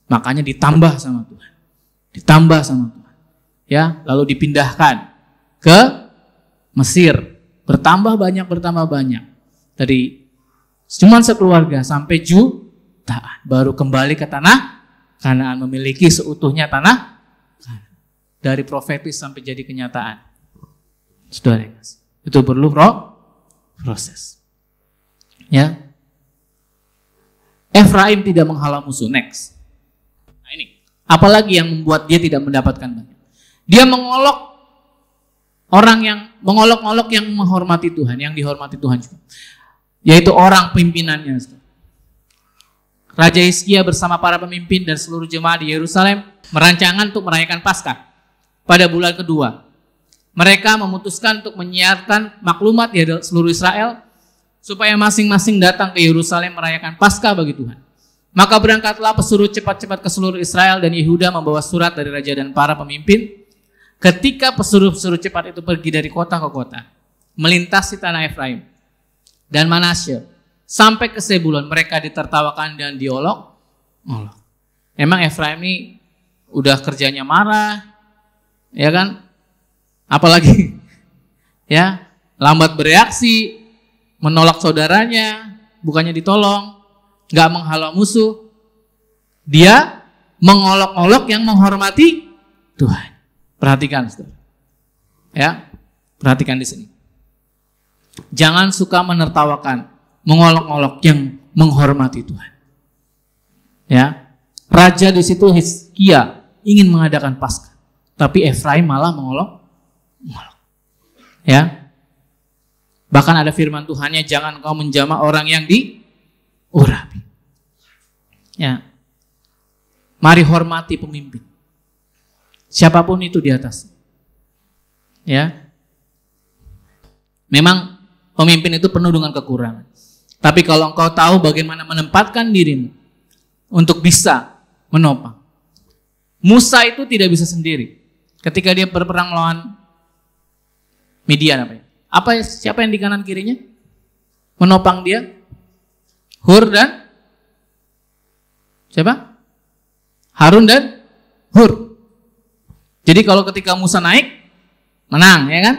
Makanya ditambah sama Tuhan. Ditambah sama Tuhan. Ya, lalu dipindahkan ke Mesir. Bertambah banyak. Dari cuman sekeluarga sampai jutaan. Baru kembali ke tanah Kanaan, memiliki seutuhnya tanah Kanaan. Dari profetis sampai jadi kenyataan. Saudara, itu perlu proses. Ya. Efraim tidak menghalau musuh. Next. Nah ini. Apalagi yang membuat dia tidak mendapatkan banyak. Dia mengolok yang menghormati Tuhan, yang dihormati Tuhan juga. Yaitu orang pimpinannya. Raja Hizkia bersama para pemimpin dan seluruh jemaat di Yerusalem merancangan untuk merayakan Paskah pada bulan kedua. Mereka memutuskan untuk menyiarkan maklumat di seluruh Israel supaya masing-masing datang ke Yerusalem merayakan Paskah bagi Tuhan. Maka berangkatlah pesuruh cepat-cepat ke seluruh Israel dan Yehuda membawa surat dari raja dan para pemimpin. Ketika pesuruh-pesuruh cepat itu pergi dari kota ke kota, melintasi tanah Efraim dan Manasye sampai ke Zebulon, mereka ditertawakan dan diolok-olok. Emang Efraim ini udah kerjanya marah, ya kan? Apalagi ya, lambat bereaksi, menolak saudaranya, bukannya ditolong, nggak menghalau musuh. Dia mengolok-olok yang menghormati Tuhan. Perhatikan, saudara. Ya, perhatikan di sini. Jangan suka menertawakan, mengolok-olok yang menghormati Tuhan. Ya, raja di situ Hizkia ingin mengadakan Paskah, tapi Efraim malah mengolok-olok. Ya, bahkan ada firman Tuhannya, jangan kau menjamah orang yang diurapi. Ya, mari hormati pemimpin. Siapapun itu di atas. Ya. Memang pemimpin itu penuh dengan kekurangan. Tapi kalau engkau tahu bagaimana menempatkan dirimu untuk bisa menopang. Musa itu tidak bisa sendiri. Ketika dia berperang melawan Midian siapa yang di kanan kirinya? Menopang dia? Hur dan siapa? Harun dan Hur. Jadi kalau ketika Musa naik, menang, ya kan?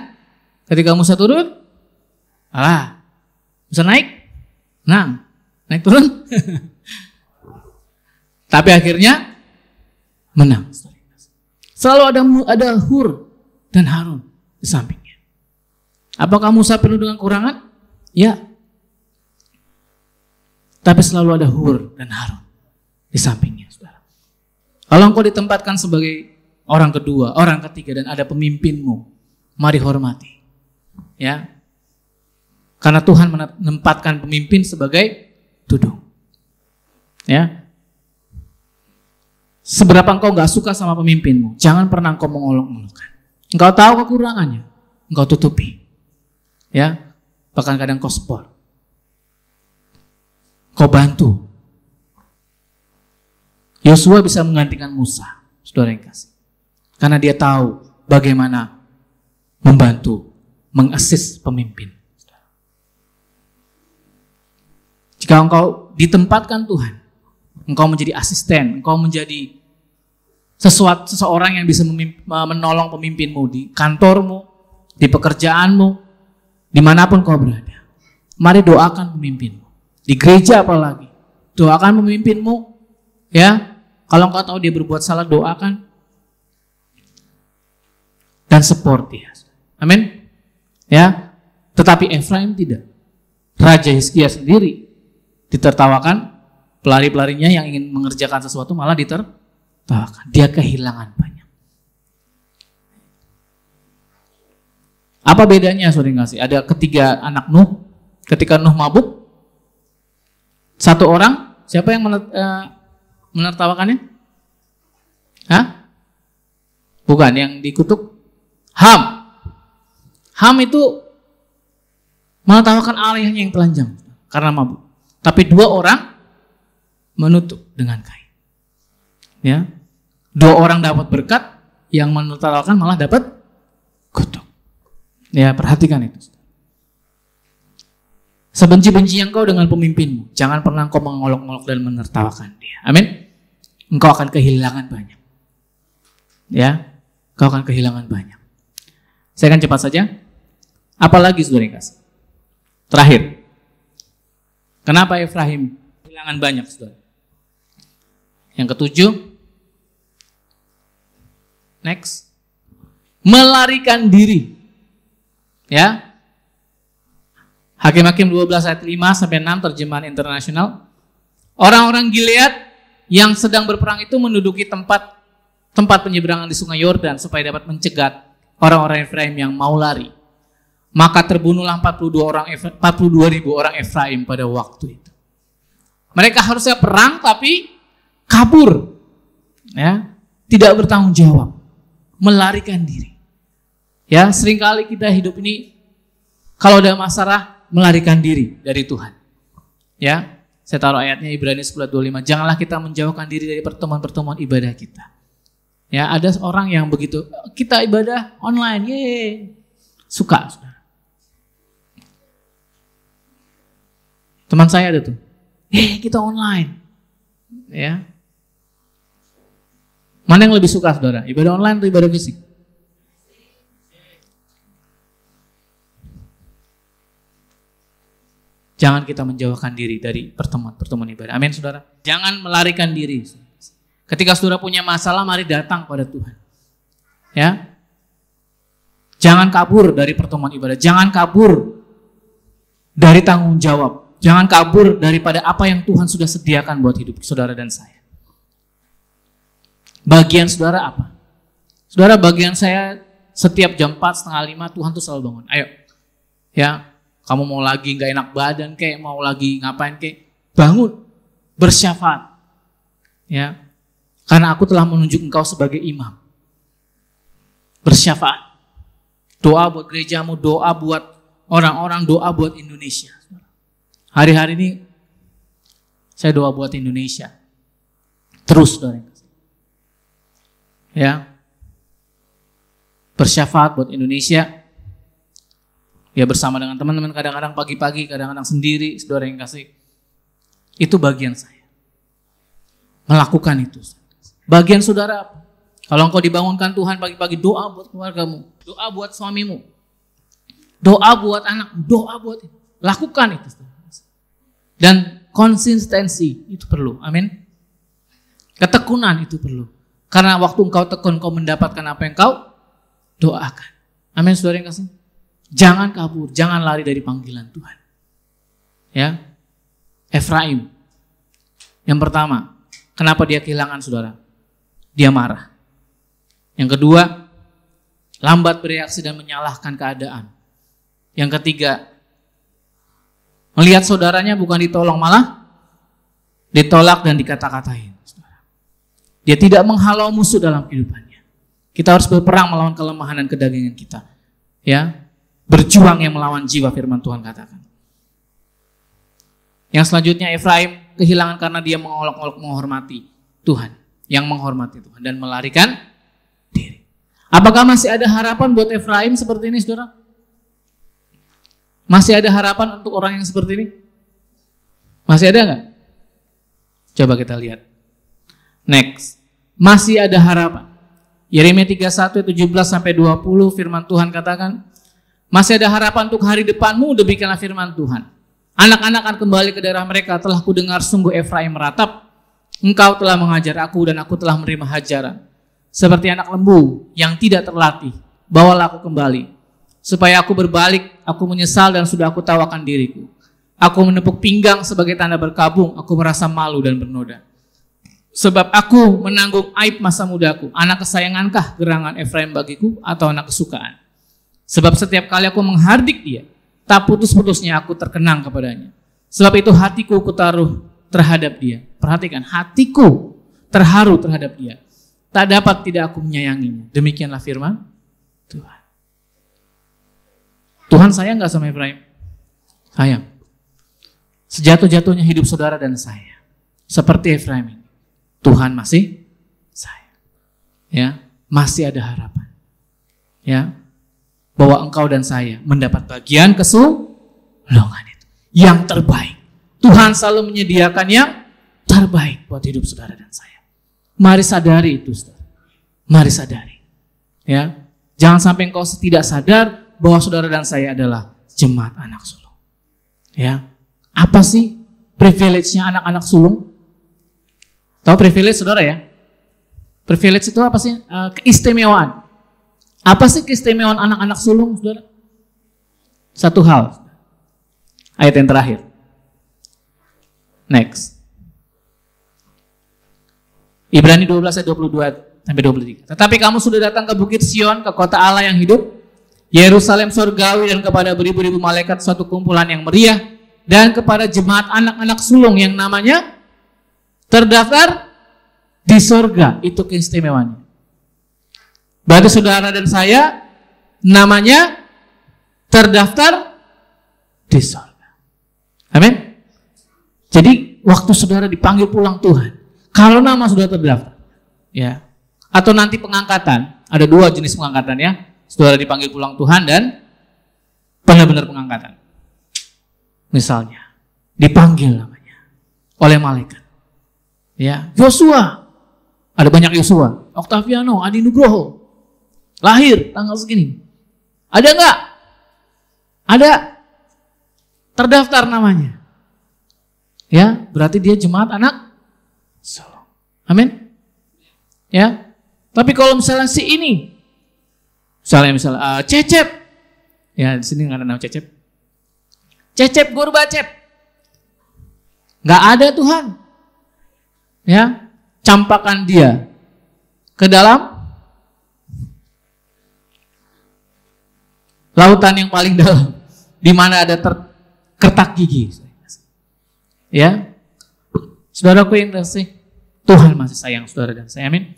Ketika Musa turun, Musa naik, menang. Naik turun. Tapi akhirnya menang. Selalu ada Hur dan Harun di sampingnya. Apakah Musa penuh dengan kurangan? Ya. Tapi selalu ada Hur dan Harun di sampingnya, saudara. Kalau engkau ditempatkan sebagai orang kedua, orang ketiga, dan ada pemimpinmu, mari hormati. Ya. Karena Tuhan menempatkan pemimpin sebagai tudung. Ya. Seberapa engkau gak suka sama pemimpinmu, jangan pernah engkau mengolok-olokkan. Engkau tahu kekurangannya, engkau tutupi. Ya, bahkan kadang kau support. Kau bantu. Yosua bisa menggantikan Musa, saudara yang kasih. Karena dia tahu bagaimana membantu, mengassist pemimpin. Jika engkau ditempatkan Tuhan, engkau menjadi asisten, engkau menjadi seseorang yang bisa menolong pemimpinmu di kantormu, di pekerjaanmu, dimanapun kau berada. Mari doakan pemimpinmu. Di gereja apalagi. Doakan pemimpinmu. Ya, kalau engkau tahu dia berbuat salah, doakan. Dan support dia. Amin. Ya, tetapi Efraim tidak. Raja Hizkia sendiri ditertawakan, pelari-pelarinya yang ingin mengerjakan sesuatu malah ditertawakan. Dia kehilangan banyak. Apa bedanya, saudara kasih? Ada ketiga anak Nuh. Ketika Nuh mabuk, satu orang, siapa yang menertawakannya? Hah? Bukan, yang dikutuk Ham. Ham itu menertawakan ayahnya yang telanjang karena mabuk. Tapi dua orang menutup dengan kain. Ya, dua orang dapat berkat, yang menertawakan malah dapat kutuk. Ya, perhatikan itu. Sebenci-benci engkau dengan pemimpinmu, jangan pernah engkau mengolok-olok dan menertawakan dia. Amin. Engkau akan kehilangan banyak. Ya, engkau akan kehilangan banyak. Saya akan cepat saja. Apalagi saudara yang kasih? Terakhir. Kenapa Efraim kehilangan banyak, saudara? Yang ketujuh. Next. Melarikan diri. Ya. Hakim-Hakim 12 ayat 5 sampai 6 terjemahan internasional. Orang-orang Gilead yang sedang berperang itu menduduki tempat penyeberangan di Sungai Yordan supaya dapat mencegat orang-orang Efraim yang mau lari. Maka terbunuhlah 42.000 orang Efraim pada waktu itu. Mereka harusnya perang tapi kabur. Ya, tidak bertanggung jawab. Melarikan diri. Ya, seringkali kita hidup ini kalau ada masalah melarikan diri dari Tuhan. Ya, saya taruh ayatnya Ibrani 10:25. Janganlah kita menjauhkan diri dari pertemuan-pertemuan ibadah kita. Ya, ada orang yang begitu, kita ibadah online, suka. Teman saya ada tuh, kita online. Ya, mana yang lebih suka, saudara? Ibadah online atau ibadah fisik? Jangan kita menjauhkan diri dari pertemuan ibadah. Amin, saudara. Jangan melarikan diri. Ketika saudara punya masalah, mari datang pada Tuhan. Ya, jangan kabur dari pertemuan ibadah. Jangan kabur dari tanggung jawab. Jangan kabur daripada apa yang Tuhan sudah sediakan buat hidup saudara dan saya. Bagian saudara apa? Saudara, bagian saya setiap jam 4:30 Tuhan tuh selalu bangun. Ayo, ya. Kamu mau lagi gak enak badan kayak, mau lagi ngapain kayak, bangun, bersyafaat. Ya, karena aku telah menunjuk engkau sebagai imam. Bersyafaat. Doa buat gerejamu, doa buat orang-orang doa buat Indonesia. Hari-hari ini saya doa buat Indonesia. Terus, saudara. Ya. Bersyafaat buat Indonesia. Ya, bersama dengan teman-teman, kadang-kadang pagi-pagi, kadang-kadang sendiri, saudara yang kasih. Itu bagian saya. Melakukan itu. Bagian saudara apa? Kalau engkau dibangunkan Tuhan pagi-pagi, doa buat keluargamu, doa buat suamimu, doa buat anakmu, doa buat itu. Lakukan itu. Dan konsistensi itu perlu. Amin. Ketekunan itu perlu. Karena waktu engkau tekun, engkau mendapatkan apa yang engkau doakan. Amin, saudara yang kasih. Jangan kabur, jangan lari dari panggilan Tuhan. Ya. Efraim. Yang pertama, kenapa dia kehilangan saudara? Dia marah. Yang kedua, lambat bereaksi dan menyalahkan keadaan. Yang ketiga, melihat saudaranya bukan ditolong, malah ditolak dan dikata-katain. Dia tidak menghalau musuh dalam kehidupannya. Kita harus berperang melawan kelemahan dan kedagingan kita. Ya, berjuang yang melawan jiwa, firman Tuhan katakan. Yang selanjutnya, Efraim kehilangan karena dia mengolok-olok menghormati Tuhan. Yang menghormati Tuhan dan melarikan diri. Apakah masih ada harapan buat Efraim seperti ini, saudara? Masih ada harapan untuk orang yang seperti ini? Masih ada nggak? Coba kita lihat. Next. Masih ada harapan. Yeremia 31, 17-20 firman Tuhan katakan, masih ada harapan untuk hari depanmu, demikianlah firman Tuhan. Anak-anak akan kembali ke daerah mereka, telah kudengar sungguh Efraim meratap. Engkau telah mengajar aku dan aku telah menerima hajaran. Seperti anak lembu yang tidak terlatih, bawalah aku kembali. Supaya aku berbalik, aku menyesal dan sudah aku tawakan diriku. Aku menepuk pinggang sebagai tanda berkabung, aku merasa malu dan bernoda. Sebab aku menanggung aib masa mudaku. Anak kesayangankah gerangan Efraim bagiku atau anak kesukaan? Sebab setiap kali aku menghardik dia, tak putus-putusnya aku terkenang kepadanya. Sebab itu hatiku kutaruh terhadap dia. Perhatikan, hatiku terharu terhadap dia. Tak dapat tidak aku menyayanginya. Demikianlah firman Tuhan. Tuhan sayang gak sama Efraim? Sayang. Sejatuh-jatuhnya hidup saudara dan saya, seperti Efraim ini, Tuhan masih sayang. Ya, masih ada harapan. Ya, bahwa engkau dan saya mendapat bagian kesulungan itu yang terbaik. Tuhan selalu menyediakan yang terbaik buat hidup saudara dan saya. Mari sadari itu, saudara. Mari sadari. Ya, jangan sampai engkau tidak sadar bahwa saudara dan saya adalah jemaat anak sulung. Ya, apa sih privilege-nya anak-anak sulung? Tahu privilege, saudara ya? Privilege itu apa sih? Keistimewaan. Apa sih keistimewaan anak-anak sulung, saudara? Satu hal. Ayat yang terakhir. Next. Ibrani 12 ayat 22-23. Tetapi kamu sudah datang ke Bukit Sion, ke kota Allah yang hidup, Yerusalem surgawi, dan kepada beribu-ribu malaikat suatu kumpulan yang meriah, dan kepada jemaat anak-anak sulung yang namanya terdaftar di surga. Itu keistimewaannya. Berarti saudara dan saya namanya terdaftar di surga. Amin. Jadi waktu saudara dipanggil pulang Tuhan, kalau nama sudah terdaftar, ya, atau nanti pengangkatan, ada dua jenis pengangkatan ya. Saudara dipanggil pulang Tuhan dan benar-benar pengangkatan. Misalnya dipanggil namanya oleh malaikat. Ya, Yosua, ada banyak Yosua, Octaviano, Adi Nugroho, lahir tanggal segini. Ada enggak? Ada, terdaftar namanya. Ya, berarti dia jemaat anak sulung. Amin. Ya, tapi kalau misalnya si ini, misalnya Cecep, ya di sini nggak ada nama Cecep. Cecep Gorbacep, nggak ada Tuhan. Ya, campakan dia ke dalam lautan yang paling dalam, di mana ada kertak gigi. Ya, saudaraku yang kasih, Tuhan masih sayang saudara dan saya. Amin.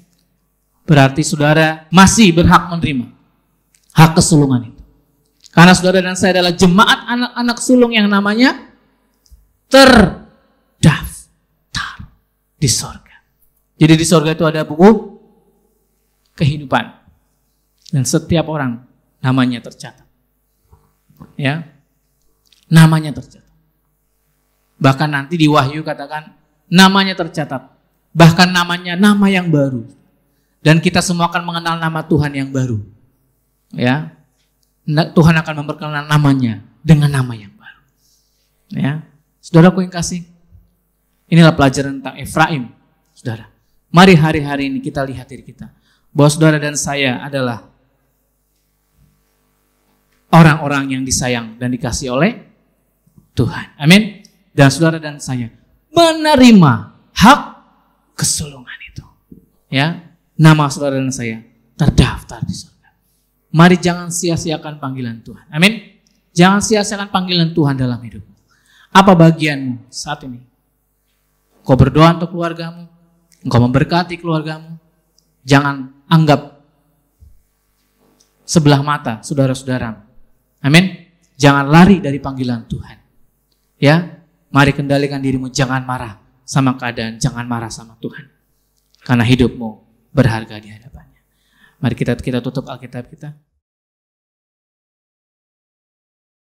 Berarti saudara masih berhak menerima hak kesulungan itu. Karena saudara dan saya adalah jemaat anak-anak sulung yang namanya terdaftar di sorga. Jadi di sorga itu ada buku kehidupan. Dan setiap orang namanya tercatat. Ya, namanya tercatat. Bahkan nanti di Wahyu katakan namanya tercatat. Bahkan namanya nama yang baru. Dan kita semua akan mengenal nama Tuhan yang baru. Ya, Tuhan akan memperkenalkan namanya dengan nama yang baru. Ya, saudaraku yang kasih, inilah pelajaran tentang Efraim, saudara. Mari hari-hari ini kita lihat diri kita, bahwa saudara dan saya adalah orang-orang yang disayang dan dikasih oleh Tuhan. Amin. Dan saudara dan saya menerima hak kesulungan itu. Ya, nama saudara dan saya terdaftar di surga. Mari jangan sia-siakan panggilan Tuhan. Amin. Jangan sia-siakan panggilan Tuhan dalam hidupmu. Apa bagianmu saat ini? Kau berdoa untuk keluargamu, engkau memberkati keluargamu. Jangan anggap sebelah mata saudara-saudaramu. Amin. Jangan lari dari panggilan Tuhan. Ya, mari kendalikan dirimu, jangan marah sama keadaan, jangan marah sama Tuhan. Karena hidupmu berharga di hadapannya. Mari kita tutup Alkitab kita.